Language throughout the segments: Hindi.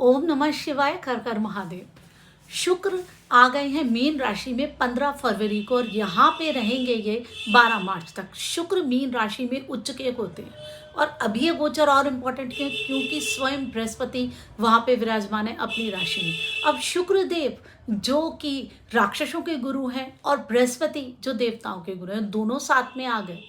ओम नमः शिवाय। कर कर महादेव। शुक्र आ गए हैं मीन राशि में 15 फरवरी को और यहाँ पे रहेंगे ये 12 मार्च तक। शुक्र मीन राशि में उच्च के होते हैं और अभी ये गोचर और इम्पोर्टेंट है क्योंकि स्वयं बृहस्पति वहाँ पे विराजमान है अपनी राशि में। अब शुक्र देव जो कि राक्षसों के गुरु हैं और बृहस्पति जो देवताओं के गुरु हैं, दोनों साथ में आ गए।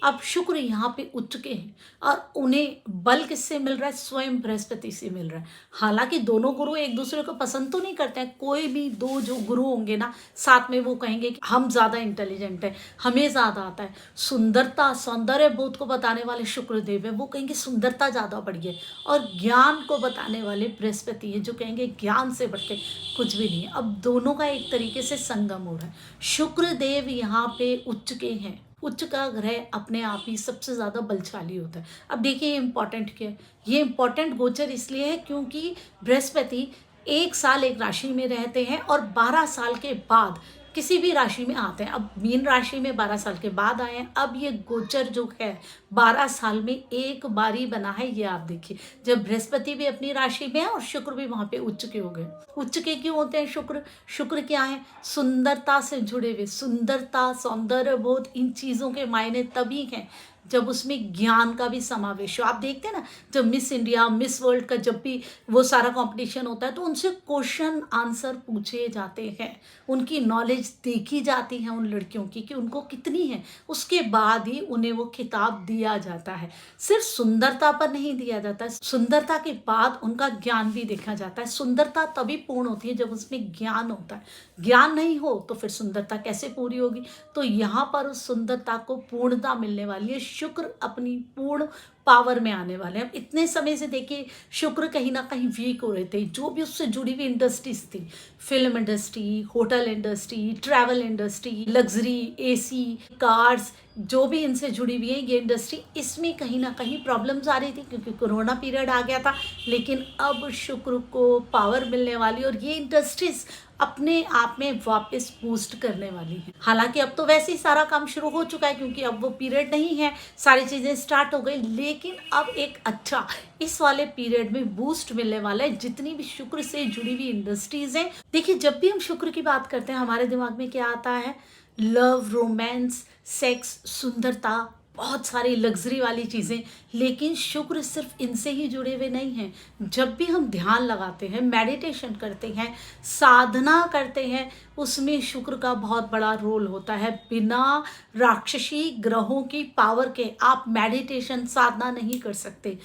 अब शुक्र यहाँ पे उच्च के हैं और उन्हें बल किससे मिल रहा है? स्वयं बृहस्पति से मिल रहा है। हालांकि दोनों गुरु एक दूसरे को पसंद तो नहीं करते हैं। कोई भी दो जो गुरु होंगे ना, साथ में वो कहेंगे कि हम ज़्यादा इंटेलिजेंट है, हमें ज़्यादा आता है। सुंदरता सौंदर्य बोध को बताने वाले शुक्रदेव है, वो कहेंगे सुंदरता ज़्यादा बढ़ी है। और ज्ञान को बताने वाले बृहस्पति है, जो कहेंगे ज्ञान से बढ़ के कुछ भी नहीं है। अब दोनों का एक तरीके से संगम हो रहा है। शुक्रदेव यहाँ पे उच्च के हैं। उच्च का ग्रह अपने आप ही सबसे ज़्यादा बलशाली होता है। अब देखिए ये इंपॉर्टेंट क्या है? ये इंपॉर्टेंट गोचर इसलिए है क्योंकि बृहस्पति 1 साल एक राशि में रहते हैं और 12 साल के बाद किसी भी राशि में आते हैं। अब मीन राशि में 12 साल के बाद आए हैं। अब ये गोचर जो है 12 साल में एक बारी बना है। ये आप देखिए, जब बृहस्पति भी अपनी राशि में है और शुक्र भी वहां पे उच्च के हो गए। उच्च के क्यों होते हैं शुक्र? शुक्र क्या है? सुंदरता से जुड़े हुए। सुंदरता सौंदर्य बोध इन चीज़ों के मायने तभी हैं जब उसमें ज्ञान का भी समावेश हो। आप देखते हैं ना, जब मिस इंडिया मिस वर्ल्ड का जब भी वो सारा कंपटीशन होता है तो उनसे क्वेश्चन आंसर पूछे जाते हैं, उनकी नॉलेज देखी जाती है उन लड़कियों की कि उनको कितनी है, उसके बाद ही उन्हें वो खिताब दिया जाता है। सिर्फ सुंदरता पर नहीं दिया जाता है, सुंदरता के बाद उनका ज्ञान भी देखा जाता है। सुंदरता तभी पूर्ण होती है जब उसमें ज्ञान होता है। ज्ञान नहीं हो तो फिर सुंदरता कैसे पूरी होगी? तो यहाँ पर उस सुंदरता को पूर्णता मिलने वाली है। शुक्र अपनी पूर्ण पावर में आने वाले हैं। इतने समय से देखिए शुक्र कहीं ना कहीं वीक हो रहे थे। जो भी उससे जुड़ी हुई इंडस्ट्रीज थी, film industry, hotel industry, travel industry, luxury, AC, cars, जो भी इनसे जुड़ी हुई है ये इंडस्ट्री, इसमें कहीं ना कहीं प्रॉब्लम्स आ रही थी क्योंकि कोरोना पीरियड आ गया था। लेकिन अब शुक्र को पावर मिलने वाली और ये इंडस्ट्रीज अपने आप में वापस बूस्ट करने वाली है। हालांकि अब तो वैसे ही सारा काम शुरू हो चुका है क्योंकि अब वो पीरियड नहीं है, सारी चीज़ें स्टार्ट हो गई। लेकिन अब एक अच्छा इस वाले पीरियड में बूस्ट मिलने वाला है जितनी भी शुक्र से जुड़ी हुई इंडस्ट्रीज हैं। देखिए जब भी हम शुक्र की बात करते हैं हमारे दिमाग में क्या आता है? लव, रोमांस, सेक्स, सुंदरता, बहुत सारी लग्जरी वाली चीज़ें। लेकिन शुक्र सिर्फ इनसे ही जुड़े हुए नहीं हैं। जब भी हम ध्यान लगाते हैं, मेडिटेशन करते हैं, साधना करते हैं, उसमें शुक्र का बहुत बड़ा रोल होता है। बिना राक्षसी ग्रहों की पावर के आप मेडिटेशन साधना नहीं कर सकते।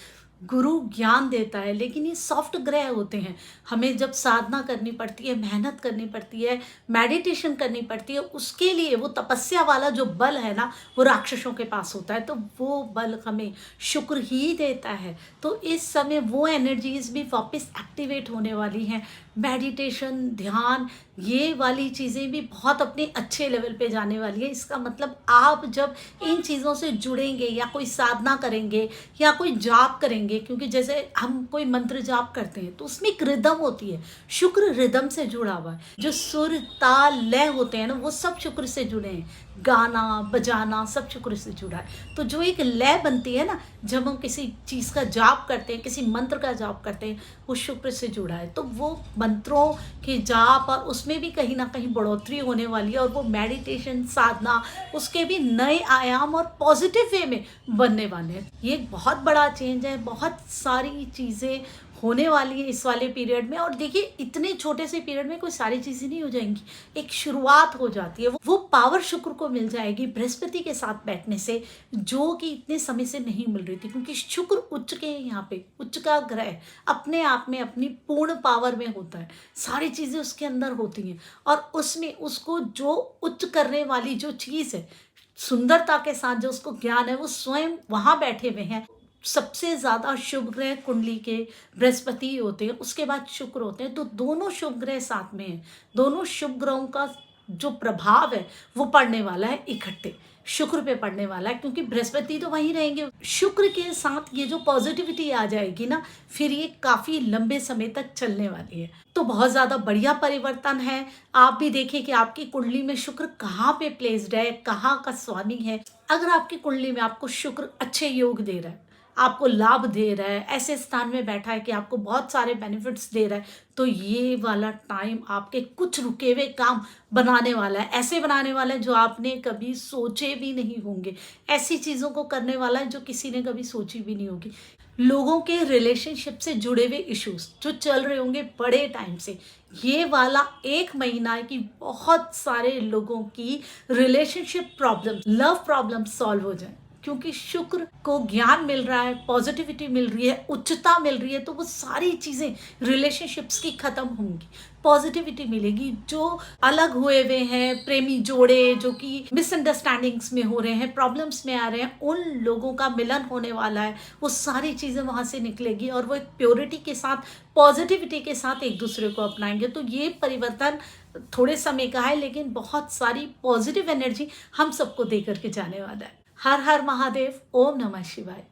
गुरु ज्ञान देता है लेकिन ये सॉफ्ट ग्रह होते हैं। हमें जब साधना करनी पड़ती है, मेहनत करनी पड़ती है, मेडिटेशन करनी पड़ती है, उसके लिए वो तपस्या वाला जो बल है ना, वो राक्षसों के पास होता है। तो वो बल हमें शुक्र ही देता है। तो इस समय वो एनर्जीज भी वापस एक्टिवेट होने वाली हैं। मेडिटेशन, ध्यान, ये वाली चीज़ें भी बहुत अपने अच्छे लेवल पे जाने वाली है। इसका मतलब आप जब इन चीज़ों से जुड़ेंगे या कोई साधना करेंगे या कोई जाप करेंगे, क्योंकि जैसे हम कोई मंत्र जाप करते हैं तो उसमें एक रिदम होती है। शुक्र रिदम से जुड़ा हुआ है। जो सुर ताल लय होते हैं ना, वो सब शुक्र से जुड़े हैं। गाना बजाना सब शुक्र से जुड़ा है। तो जो एक लय बनती है ना, जब हम किसी चीज़ का जाप करते हैं, किसी मंत्र का जाप करते हैं, वो शुक्र से जुड़ा है। तो वो मंत्रों के जाप और उसमें भी कहीं ना कहीं बढ़ोतरी होने वाली है और वो मेडिटेशन साधना उसके भी नए आयाम और पॉजिटिव वे में बनने वाले हैं। ये एक बहुत बड़ा चेंज है। बहुत सारी चीज़ें होने वाली है इस वाले पीरियड में। और देखिए इतने छोटे से पीरियड में कोई सारी चीज़ें नहीं हो जाएंगी, एक शुरुआत हो जाती है। वो पावर शुक्र को मिल जाएगी बृहस्पति के साथ बैठने से, जो कि इतने समय से नहीं मिल रही थी। क्योंकि शुक्र उच्च के यहाँ पे, उच्च का ग्रह अपने आप में अपनी पूर्ण पावर में होता है, सारी चीज़ें उसके अंदर होती हैं और उसमें उसको जो उच्च करने वाली जो चीज़ है, सुंदरता के साथ जो उसको ज्ञान है, वो स्वयं वहाँ बैठे हुए हैं। सबसे ज़्यादा शुभ ग्रह कुंडली के बृहस्पति होते हैं, उसके बाद शुक्र होते हैं। तो दोनों शुभ ग्रह साथ में हैं। दोनों शुभ ग्रहों का जो प्रभाव है वो पड़ने वाला है इकट्ठे, शुक्र पे पड़ने वाला है। क्योंकि बृहस्पति तो वहीं रहेंगे। शुक्र के साथ ये जो पॉजिटिविटी आ जाएगी ना, फिर ये काफ़ी लंबे समय तक चलने वाली है। तो बहुत ज़्यादा बढ़िया परिवर्तन है। आप भी देखिए कि आपकी कुंडली में शुक्र कहाँ पे प्लेस्ड है, कहाँ का स्वामी है। अगर आपकी कुंडली में आपको शुक्र अच्छे योग दे रहा है, आपको लाभ दे रहा है, ऐसे स्थान में बैठा है कि आपको बहुत सारे बेनिफिट्स दे रहा है, तो ये वाला टाइम आपके कुछ रुके हुए काम बनाने वाला है, ऐसे बनाने वाला है जो आपने कभी सोचे भी नहीं होंगे, ऐसी चीज़ों को करने वाला है जो किसी ने कभी सोची भी नहीं होगी। लोगों के रिलेशनशिप से जुड़े हुए इश्यूज जो चल रहे होंगे बड़े टाइम से, ये वाला 1 महीना की बहुत सारे लोगों की relationship problem, love problem solve हो जाए, क्योंकि शुक्र को ज्ञान मिल रहा है, पॉजिटिविटी मिल रही है, उच्चता मिल रही है, तो वो सारी चीजें रिलेशनशिप्स की खत्म होंगी, पॉजिटिविटी मिलेगी। जो अलग हुए हुए हैं प्रेमी जोड़े, जो कि मिसअंडरस्टैंडिंग्स में हो रहे हैं, प्रॉब्लम्स में आ रहे हैं, उन लोगों का मिलन होने वाला है, वो सारी चीजें वहां से निकलेगी और वो एक प्योरिटी के साथ, पॉजिटिविटी के साथ एक दूसरे को अपनाएंगे। तो ये परिवर्तन थोड़े समय का है, लेकिन बहुत सारी पॉजिटिव एनर्जी हम सबको दे करके जाने वाला है। हर हर महादेव, ओम नमः शिवाय।